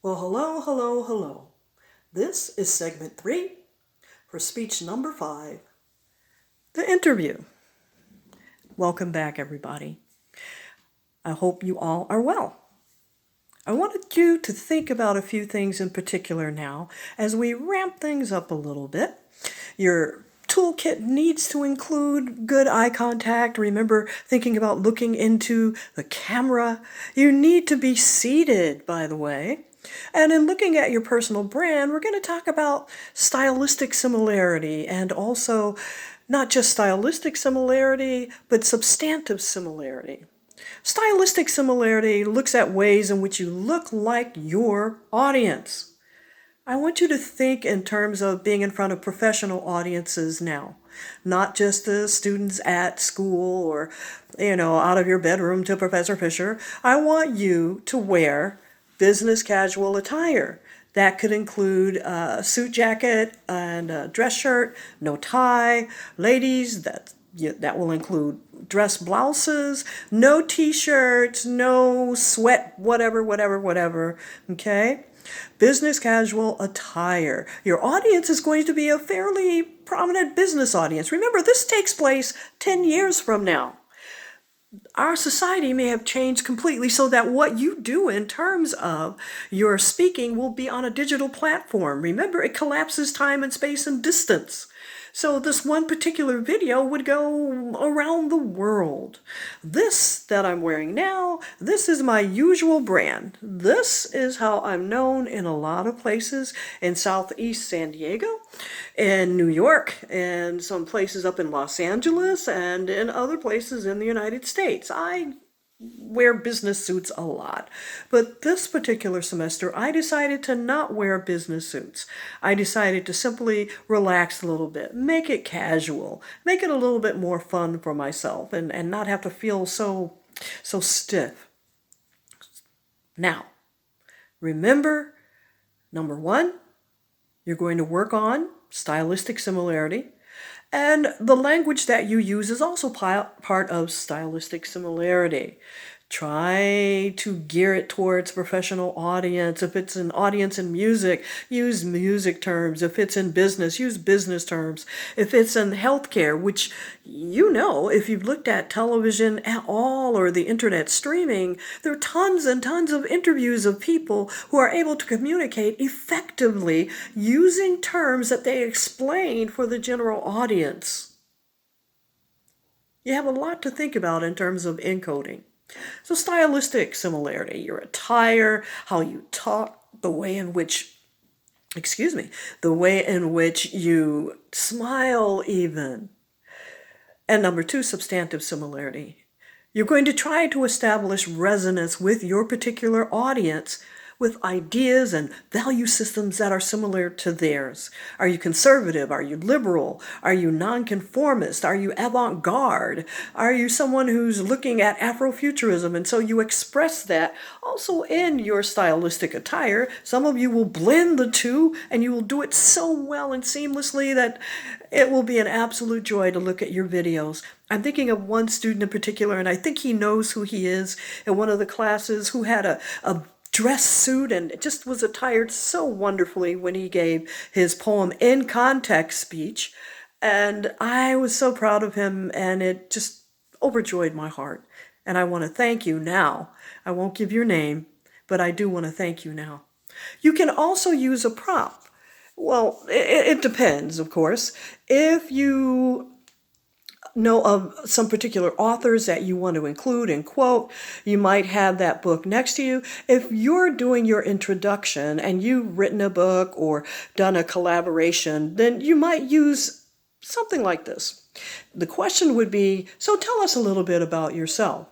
Well, hello, hello, hello. This is segment 3 for speech number 5, the interview. Welcome back, everybody. I hope you all are well. I wanted you to think about a few things in particular now as we ramp things up a little bit. Your toolkit needs to include good eye contact. Remember thinking about looking into the camera. You need to be seated, by the way. And in looking at your personal brand, we're going to talk about stylistic similarity and also not just stylistic similarity, but substantive similarity. Stylistic similarity looks at ways in which you look like your audience. I want you to think in terms of being in front of professional audiences now, not just the students at school or, out of your bedroom to Professor Fisher. I want you to wear business casual attire. That could include a suit jacket and a dress shirt, no tie. Ladies, that will include dress blouses, no t-shirts, no sweat, whatever, okay? Business casual attire. Your audience is going to be a fairly prominent business audience. Remember, this takes place 10 years from now. Our society may have changed completely so that what you do in terms of your speaking will be on a digital platform. Remember, it collapses time and space and distance. So this one particular video would go around the world. This that I'm wearing now, this is my usual brand. This is how I'm known in a lot of places in Southeast San Diego, in New York, and some places up in Los Angeles, and in other places in the United States. I wear business suits a lot. But this particular semester, I decided to not wear business suits. I decided to simply relax a little bit, make it casual, make it a little bit more fun for myself, and not have to feel so stiff. Now, remember, number 1, you're going to work on stylistic similarity. And the language that you use is also part of stylistic similarity. Try to gear it towards professional audience. If it's an audience in music, use music terms. If it's in business, use business terms. If it's in healthcare, which if you've looked at television at all or the internet streaming, there are tons and tons of interviews of people who are able to communicate effectively using terms that they explain for the general audience. You have a lot to think about in terms of encoding. So stylistic similarity, your attire, how you talk, the way in which you smile even. And number 2, substantive similarity. You're going to try to establish resonance with your particular audience with ideas and value systems that are similar to theirs. Are you conservative? Are you liberal? Are you nonconformist? Are you avant-garde? Are you someone who's looking at Afrofuturism? And so you express that also in your stylistic attire. Some of you will blend the two, and you will do it so well and seamlessly that it will be an absolute joy to look at your videos. I'm thinking of one student in particular, and I think he knows who he is, in one of the classes, who had a dress suit and just was attired so wonderfully when he gave his poem In Context speech. And I was so proud of him, and it just overjoyed my heart. And I want to thank you now. I won't give your name, but I do want to thank you now. You can also use a prop. Well, it depends, of course. If you know of some particular authors that you want to include and quote, you might have that book next to you. If you're doing your introduction and you've written a book or done a collaboration, then you might use something like this. The question would be, so tell us a little bit about yourself.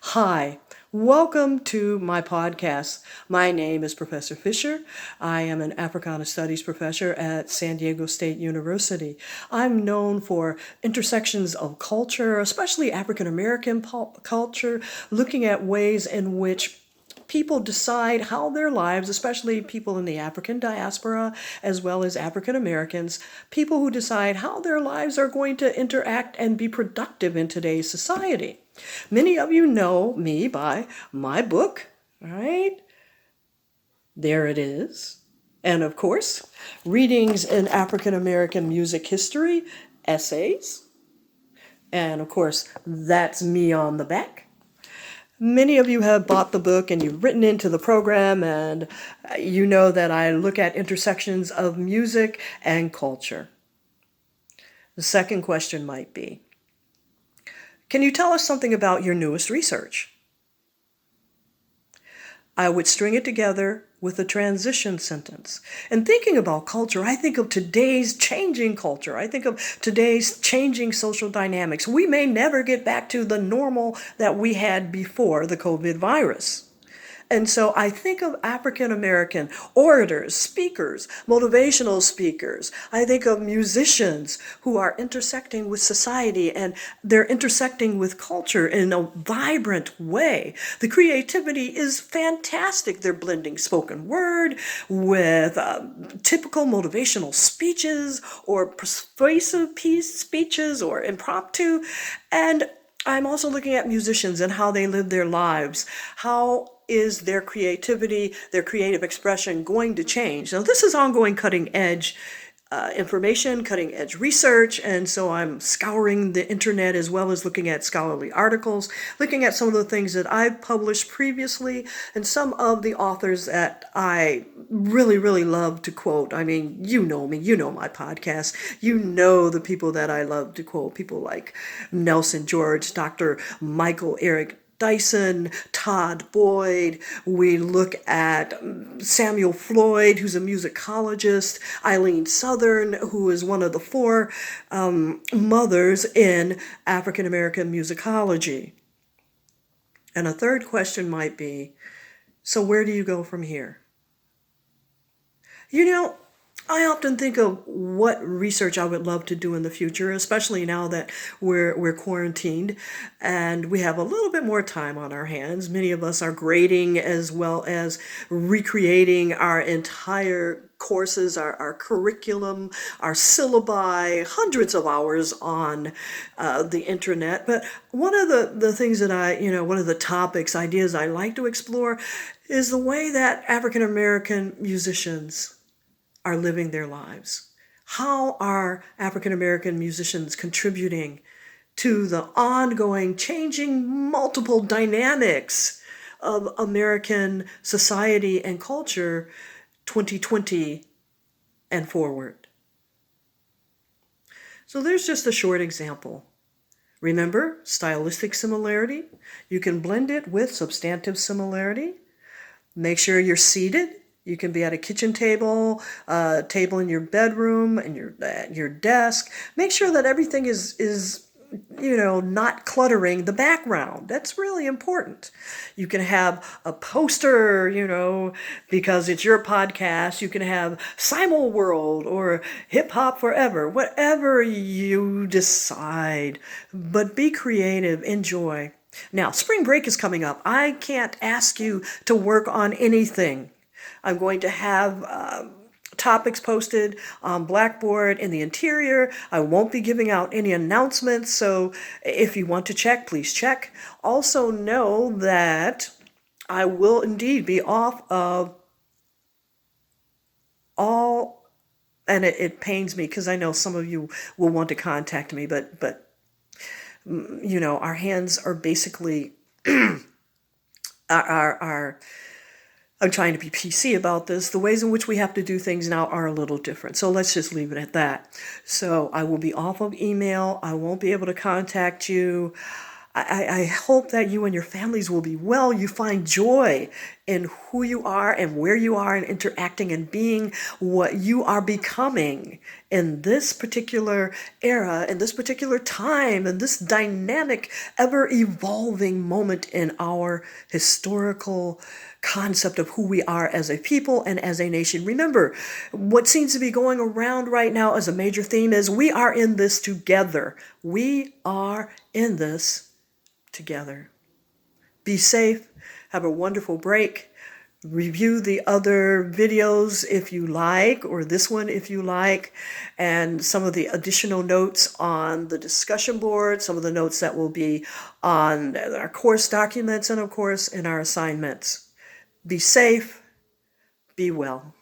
Hi. Welcome to my podcast. My name is Professor Fisher. I am an Africana Studies professor at San Diego State University. I'm known for intersections of culture, especially African American culture, looking at ways in which people decide how their lives, especially people in the African diaspora, as well as African Americans, people who decide how their lives are going to interact and be productive in today's society. Many of you know me by my book, right? There it is. And of course, readings in African American music history, essays. And of course, that's me on the back. Many of you have bought the book and you've written into the program, and you know that I look at intersections of music and culture. The second question might be, can you tell us something about your newest research? I would string it together with a transition sentence. And thinking about culture, I think of today's changing culture. I think of today's changing social dynamics. We may never get back to the normal that we had before the COVID virus. And so I think of African American orators, speakers, motivational speakers. I think of musicians who are intersecting with society, and they're intersecting with culture in a vibrant way. The creativity is fantastic. They're blending spoken word with typical motivational speeches or persuasive speeches or impromptu. And I'm also looking at musicians and how they live their lives. How is their creativity, their creative expression going to change? Now, this is ongoing cutting edge information, cutting edge research, and so I'm scouring the internet as well as looking at scholarly articles, looking at some of the things that I've published previously, and some of the authors that I really, really love to quote. I mean, you know me, you know my podcast, you know the people that I love to quote, people like Nelson George, Dr. Michael Eric Dyson, Todd Boyd. We look at Samuel Floyd, who's a musicologist, Eileen Southern, who is one of the four mothers in African American musicology. And a third question might be, so where do you go from here? You know, I often think of what research I would love to do in the future, especially now that we're quarantined and we have a little bit more time on our hands. Many of us are grading as well as recreating our entire courses, our curriculum, our syllabi, hundreds of hours on the internet. But one of the things that one of the topics, ideas I like to explore is the way that African American musicians are living their lives. How are African American musicians contributing to the ongoing, changing, multiple dynamics of American society and culture 2020 and forward? So there's just a short example. Remember, stylistic similarity. You can blend it with substantive similarity. Make sure you're seated. You can be at a kitchen table, table in your bedroom, and your desk. Make sure that everything is not cluttering the background. That's really important. You can have a poster, because it's your podcast. You can have Simul World or Hip Hop Forever, whatever you decide. But be creative, enjoy. Now, spring break is coming up. I can't ask you to work on anything. I'm going to have topics posted on Blackboard in the interior. I won't be giving out any announcements, so if you want to check, please check. Also know that I will indeed be off of all, and it pains me because I know some of you will want to contact me, but our hands are basically are I'm trying to be PC about this. The ways in which we have to do things now are a little different. So let's just leave it at that. So I will be off of email. I won't be able to contact you. I hope that you and your families will be well. You find joy in who you are and where you are and interacting and being what you are becoming in this particular era, in this particular time, in this dynamic, ever-evolving moment in our historical concept of who we are as a people and as a nation. Remember, what seems to be going around right now as a major theme is we are in this together. We are in this together. Be safe. Have a wonderful break. Review the other videos if you like, or this one if you like, and some of the additional notes on the discussion board, some of the notes that will be on our course documents, and of course in our assignments. Be safe. Be well.